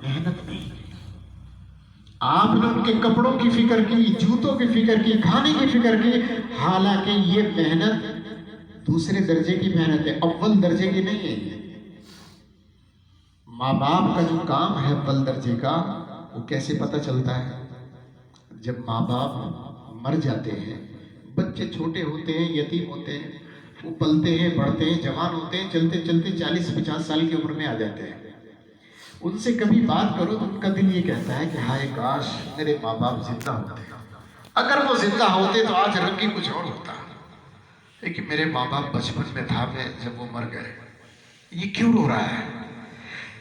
محنت نہیں. آپ نے ان کے کپڑوں کی فکر کی، جوتوں کی فکر کی، کھانے کی فکر کی، حالانکہ یہ محنت دوسرے درجے کی محنت ہے، اول درجے کی نہیں ہے. ماں باپ کا جو کام ہے اول درجے کا، وہ کیسے پتہ چلتا ہے؟ جب ماں باپ مر جاتے ہیں، بچے چھوٹے ہوتے ہیں، یتیم ہوتے ہیں، وہ پلتے ہیں، بڑھتے ہیں، جوان ہوتے ہیں، چلتے چلتے 40-50 سال کی عمر میں آ جاتے ہیں. ان سے کبھی بات کرو تو ان کا دل یہ کہتا ہے کہ ہائے کاش میرے ماں باپ زندہ ہوتے. اگر وہ زندہ ہوتے تو آج رنگی کچھ اور ہوتا، لیکن میرے ماں باپ بچپن میں تھا میں جب وہ مر گئے. یہ کیوں رو رہا ہے؟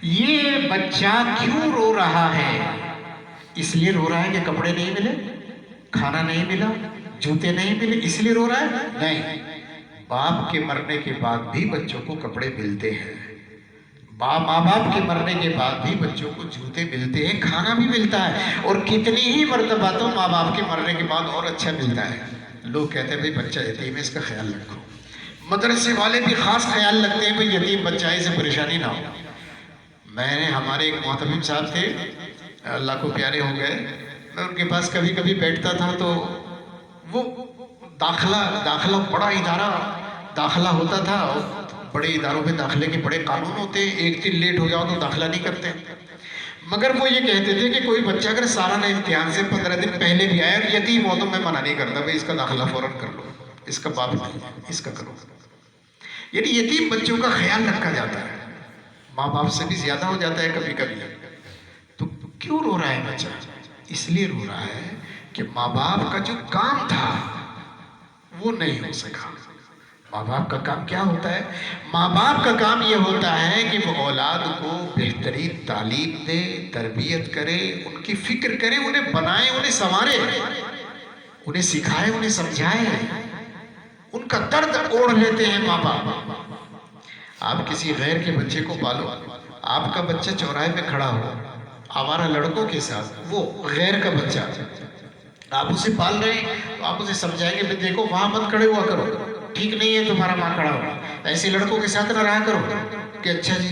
یہ بچہ کیوں رو رہا ہے؟ اس لیے رو رہا ہے کہ کپڑے نہیں ملے، کھانا نہیں ملا، جوتے نہیں ملے، اس لیے رو رہا ہے؟ نہیں. باپ کے مرنے کے بعد بھی بچوں کو کپڑے ملتے ہیں، ماں باپ کے مرنے کے بعد بھی بچوں کو جوتے ملتے ہیں، کھانا بھی ملتا ہے، اور کتنی ہی مرتبہ تو ماں باپ کے مرنے کے بعد اور اچھا ملتا ہے. لوگ کہتے ہیں بھئی بچہ یتیم ہے، اس کا خیال رکھو. مدرسے والے بھی خاص خیال رکھتے ہیں بھئی یتیم بچہ ہے، اسے پریشانی نہ ہو. میں نے ہمارے ایک محتمم صاحب تھے، اللہ کو پیارے ہو گئے، میں ان کے پاس کبھی کبھی بیٹھتا تھا تو وہ داخلہ بڑا ادارہ داخلہ ہوتا تھا. بڑے اداروں میں داخلے کے بڑے قانون ہوتے ہیں، ایک دن لیٹ ہو جاؤ تو داخلہ نہیں کرتے. مگر وہ یہ کہتے تھے کہ کوئی بچہ اگر سالانہ امتحان سے 15 دن پہلے بھی آیا اور یتیم ہو تو میں منع نہیں کرتا، بھئی اس کا داخلہ فوراً کر لو، اس کا باپ نہیں ہے، اس کا کرو. یعنی یتیم بچوں کا خیال رکھا جاتا ہے، ماں باپ سے بھی زیادہ ہو جاتا ہے کبھی کبھی. تو کیوں رو رہا ہے بچہ؟ اس لیے رو رہا ہے کہ ماں باپ کا جو کام تھا وہ نہیں ہو سکا. ماں باپ کا کام کیا ہوتا ہے؟ ماں باپ کا کام یہ ہوتا ہے کہ وہ اولاد کو بہترین تعلیم دے، تربیت کرے، ان کی فکر کرے، انہیں بنائے، انہیں سنوارے، انہیں سکھائے، انہیں سمجھائے. ان کا درد اوڑھ لیتے ہیں ماں باپ. آپ کسی غیر کے بچے کو پالو، آپ کا بچہ چوراہے پہ کھڑا ہو آوارہ لڑکوں کے ساتھ، وہ غیر کا بچہ، آپ اسے پال رہے ہیں تو آپ اسے سمجھائیں گے دیکھو وہاں مت کھڑے ہوا کرو، ٹھیک نہیں ہے تمہارا وہاں کھڑا ہو، ایسے لڑکوں کے ساتھ نہ رہا کرو. کہ اچھا جی.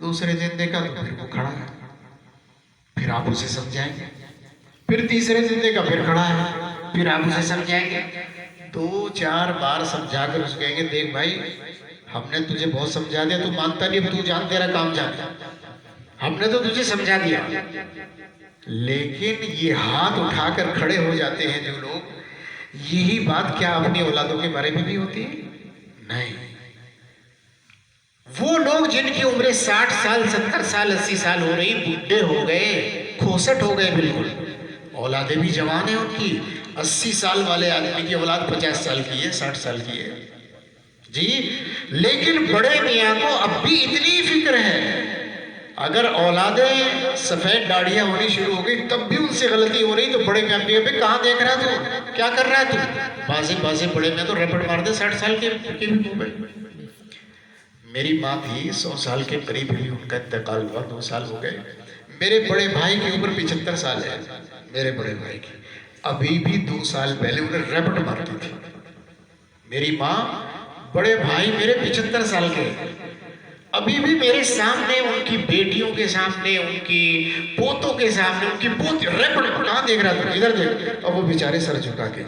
دوسرے دن دیکھا تو پھر وہ کھڑا ہے، پھر آپ اسے سمجھائیں گے. پھر تیسرے دن دیکھا پھر کھڑا ہے، پھر آپ اسے سمجھائیں گے. 2-4 بار سمجھا کر اس کہیں گے دیکھ بھائی ہم نے تجھے بہت سمجھا دیا، تو مانتا نہیں، اب تو جان تیرا کام جان، ہم نے تو تجھے سمجھا دیا. لیکن یہ ہاتھ اٹھا کر کھڑے ہو جاتے ہیں جو لوگ، یہی بات کیا اپنی اولادوں کے بارے میں بھی ہوتی ہے؟ نہیں. وہ لوگ جن کی عمریں 60 سال 70 سال 80 سال ہو رہی، بڈھے ہو گئے، کھوسٹ ہو گئے بالکل، اولادیں بھی جوان ہیں ان کی. 80 سال والے آدمی کی اولاد 50 سال کی ہے، 60 سال کی ہے جی. لیکن بڑے میاں کو اب بھی اتنی فکر ہے، اگر اولادیں سفید داڑیاں ہونی شروع ہو گئی تب بھی ان سے غلطی ہو رہی تو بڑے میاں پہ کہاں دیکھ رہا تو کیا کر رہا ہے تو بازے بڑے میاں تو ریپٹ مار دے 60 سال کے بھی ہو گئے. میری ماں تھی 100 سال کے قریب ہوئی، ان کا انتقال ہوا 2 سال ہو گئے. میرے بڑے بھائی کی عمر 75 سال ہے، میرے بڑے بھائی کی ابھی بھی 2 سال پہلے انہیں ریپٹ مارتی تھی. میری ماں، بڑے بھائی میرے 75 سال کے، ابھی بھی میرے سامنے ان کی بیٹیوں کے سامنے، ان کی پوتوں کے سامنے، ان کی پوتی ریپٹ کہاں دیکھ رہا تھا، ادھر دیکھ، اور وہ بیچارے سر جھکا کے.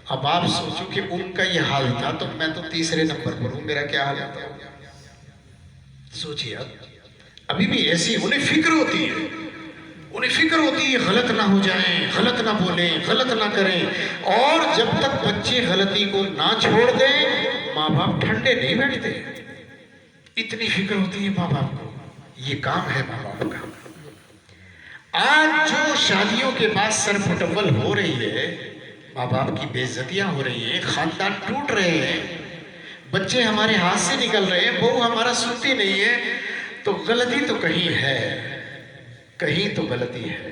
اب آپ سوچو کہ ان کا یہ حال تھا تو میں تو تیسرے نمبر پر ہوں، میرا کیا حال ہوتا ہوگا. سوچیے ابھی بھی ایسی انہیں فکر ہوتی ہے، انہیں فکر ہوتی ہے غلط نہ ہو جائیں، غلط نہ بولیں، غلط نہ کریں. اور جب تک بچے غلطی کو نہ چھوڑ دیں ماں باپ ٹھنڈے نہیں بیٹھتے، اتنی فکر ہوتی ہے ماں باپ کو. یہ کام ہے ماں باپ کا. آج جو شادیوں کے بعد سر پٹول ہو رہی ہے، ماں باپ کی بے عزتیاں ہو رہی ہیں، خاندان ٹوٹ رہے ہیں، بچے ہمارے ہاتھ سے نکل رہے ہیں، بہو ہمارا سنتی نہیں ہے، تو غلطی تو کہیں ہے، کہیں تو غلطی ہے،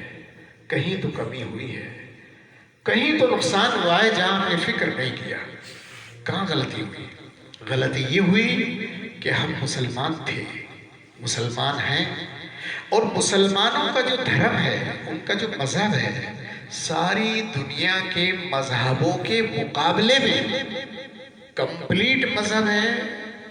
کہیں تو کمی ہوئی ہے، کہیں تو نقصان ہوا ہے جہاں ہم نے فکر نہیں کیا. کہاں غلطی ہوئی؟ غلطی یہ ہوئی کہ ہم مسلمان تھے، مسلمان ہیں، اور مسلمانوں کا جو دھرم ہے، ان کا جو مذہب ہے، ساری دنیا کے مذہبوں کے مقابلے میں کمپلیٹ مذہب ہے،